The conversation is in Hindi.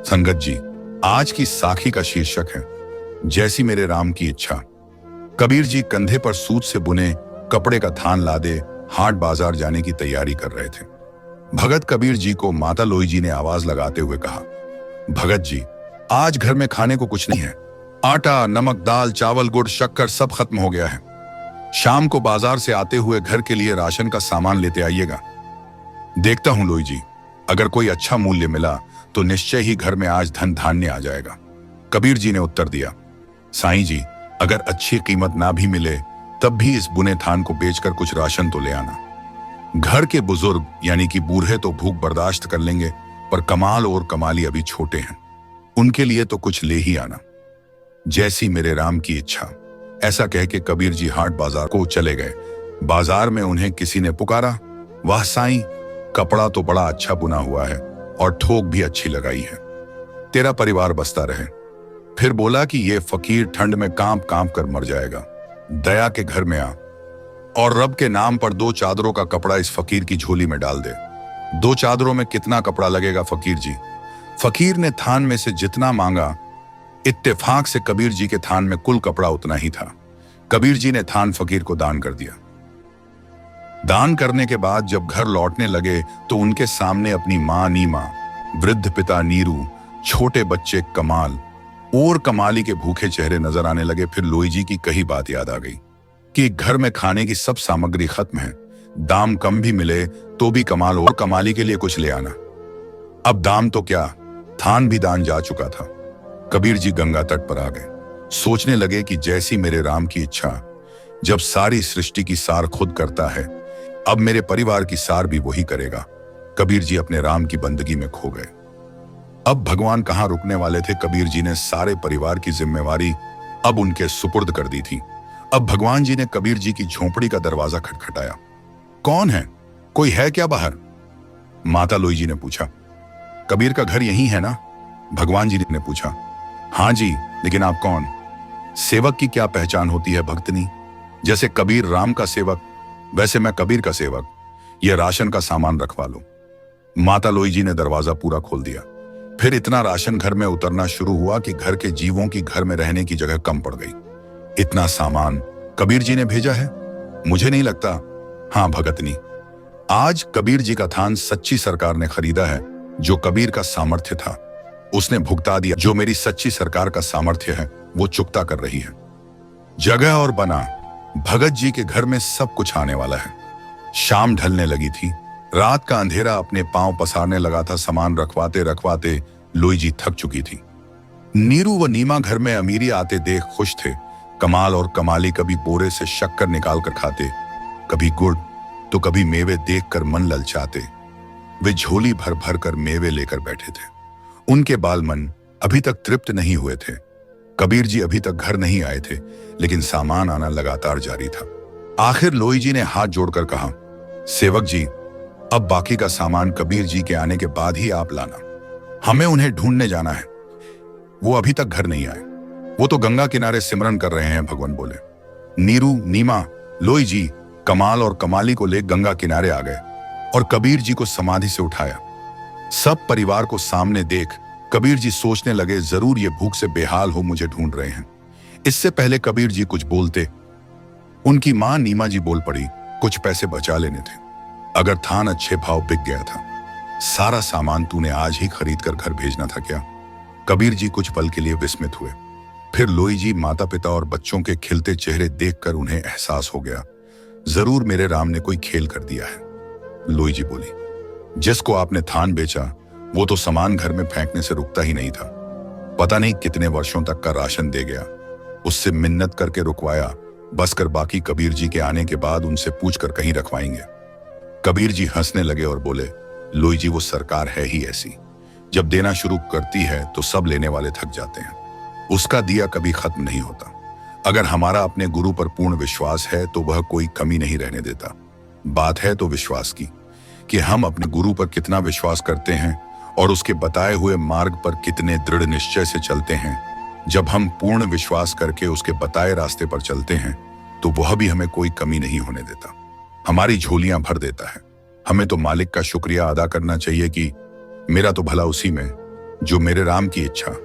संगत जी, आज की साखी का शीर्षक है जैसी मेरे राम की इच्छा। कबीर जी कंधे पर सूत से बुने कपड़े का थान लादे हाट बाजार जाने की तैयारी कर रहे थे। भगत कबीर जी को माता लोई जी ने आवाज लगाते हुए कहा, भगत जी, आज घर में खाने को कुछ नहीं है। आटा, नमक, दाल, चावल, गुड़, शक्कर सब खत्म हो गया है। शाम को बाजार से आते हुए घर के लिए राशन का सामान लेते आइएगा। देखता हूं लोई जी, अगर कोई अच्छा मूल्य मिला तो निश्चय ही घर में आज धन धान्य आ जाएगा। कबीर जी ने उत्तर दिया, साईं जी, अगर अच्छी कीमत ना भी मिले तब भी इस बुने थान को बेचकर कुछ राशन तो ले आना। घर के बुजुर्ग यानी कि बूढ़े तो भूख बर्दाश्त कर लेंगे, पर कमाल और कमाली अभी छोटे हैं, उनके लिए तो कुछ ले ही आना। जैसी मेरे राम की इच्छा, ऐसा कह के कबीर जी हाट बाजार को चले गए। बाजार में उन्हें किसी ने पुकारा, वाह साईं, कपड़ा तो बड़ा अच्छा बुना हुआ है और ठोक भी अच्छी लगाई है, तेरा परिवार बसता रहे। फिर बोला कि ये फकीर ठंड में कांप कांप कर मर जाएगा, दया के घर में आ और रब के नाम पर 2 चादरों का कपड़ा इस फकीर की झोली में डाल दे। 2 चादरों में कितना कपड़ा लगेगा फकीर जी? फकीर ने थान में से जितना मांगा, इत्तेफाक से कबीर जी के थान में कुल कपड़ा उतना ही था। कबीर जी ने थान फकीर को दान कर दिया। दान करने के बाद जब घर लौटने लगे तो उनके सामने अपनी मां नीमा, वृद्ध पिता नीरू, छोटे बच्चे कमाल और कमाली के भूखे चेहरे नजर आने लगे। फिर लोई जी की कही बात याद आ गई कि घर में खाने की सब सामग्री खत्म है, दाम कम भी मिले तो भी कमाल और कमाली के लिए कुछ ले आना। अब दाम तो क्या, थान भी दान जा चुका था। कबीर जी गंगा तट पर आ गए। सोचने लगे कि जैसी मेरे राम की इच्छा, जब सारी सृष्टि की सार खुद करता है, अब मेरे परिवार की सार भी वही करेगा। कबीर जी अपने राम की बंदगी में खो गए। अब भगवान कहां रुकने वाले थे। कबीर जी ने सारे परिवार की जिम्मेवारी अब उनके सुपुर्द कर दी थी। अब भगवान जी ने कबीर जी की झोंपड़ी का दरवाजा खटखटाया। कौन है? कोई है क्या बाहर? माता लोई जी ने पूछा। कबीर का घर यही है ना? भगवान जी ने पूछा। हाँ जी, लेकिन आप कौन? सेवक की क्या पहचान होती है भक्तनी? जैसे कबीर राम का सेवक, वैसे मैं कबीर का सेवक। यह राशन का सामान रखवा लो। माता लोई जी ने दरवाजा पूरा खोल दिया। फिर इतना राशन घर में उतरना शुरू हुआ कि घर के जीवों की घर में रहने की जगह कम पड़ गई। इतना सामान कबीर जी ने भेजा है? मुझे नहीं लगता। हाँ भगतनी, आज कबीर जी का थान सच्ची सरकार ने खरीदा है। जो कबीर का सामर्थ्य था उसने भुगता दिया, जो मेरी सच्ची सरकार का सामर्थ्य है वो चुकता कर रही है। जगह और बना, भगत जी के घर में सब कुछ आने वाला है। शाम ढलने लगी थी। रात का अंधेरा अपने पांव पसारने लगा था। सामान रखवाते रखवाते लोई जी थक चुकी थी। नीरू व नीमा घर में अमीरी आते देख खुश थे। कमाल और कमाली कभी बोरे से शक्कर निकाल कर खाते, कभी गुड़ तो कभी मेवे देखकर मन ललचाते। वे झोली भर भर कर मेवे लेकर बैठे थे। उनके बाल मन अभी तक तृप्त नहीं हुए थे। कबीर जी अभी तक घर नहीं आए थे, लेकिन सामान आना लगातार जारी था। आखिर लोई जी ने हाथ जोड़कर कहा, सेवक जी, अब बाकी का सामान कबीर जी के आने के बाद ही आप लाना। हमें उन्हें ढूंढने जाना है। वो अभी तक घर नहीं आए। वो तो गंगा किनारे सिमरन कर रहे हैं, भगवान बोले। नीरू, नीमा, लोई जी कमाल और कमाली को ले गंगा किनारे आ गए और कबीर जी को समाधि से उठाया। सब परिवार को सामने देख कबीर जी सोचने लगे, जरूर ये भूख से बेहाल हो मुझे ढूंढ रहे हैं। इससे पहले कबीर जी कुछ बोलते, उनकी मां नीमा जी बोल पड़ी, कुछ पैसे बचा लेने थे। अगर थान अच्छे भाव बिक गया था, सारा सामान तूने आज ही खरीद कर घर भेजना था क्या? कबीर जी कुछ पल के लिए विस्मित हुए। फिर लोई जी, माता पिता और बच्चों के खिलते चेहरे देखकर उन्हें एहसास हो गया, जरूर मेरे राम ने कोई खेल कर दिया है। लोई जी बोली, जिसको आपने थान बेचा वो तो सामान घर में फेंकने से रुकता ही नहीं था। पता नहीं कितने वर्षों तक का राशन दे गया। उससे मिन्नत करके रुकवाया, बस कर बाकी कबीर जी के आने के बाद उनसे पूछकर कहीं रखवाएंगे। कबीर जी हंसने लगे और बोले, लोई जी, वो सरकार है ही ऐसी, जब देना शुरू करती है तो सब लेने वाले थक जाते हैं। उसका दिया कभी खत्म नहीं होता। अगर हमारा अपने गुरु पर पूर्ण विश्वास है तो वह कोई कमी नहीं रहने देता। बात है तो विश्वास की, कि हम अपने गुरु पर कितना विश्वास करते हैं और उसके बताए हुए मार्ग पर कितने दृढ़ निश्चय से चलते हैं। जब हम पूर्ण विश्वास करके उसके बताए रास्ते पर चलते हैं तो वह भी हमें कोई कमी नहीं होने देता, हमारी झोलियां भर देता है। हमें तो मालिक का शुक्रिया अदा करना चाहिए कि मेरा तो भला उसी में जो मेरे राम की इच्छा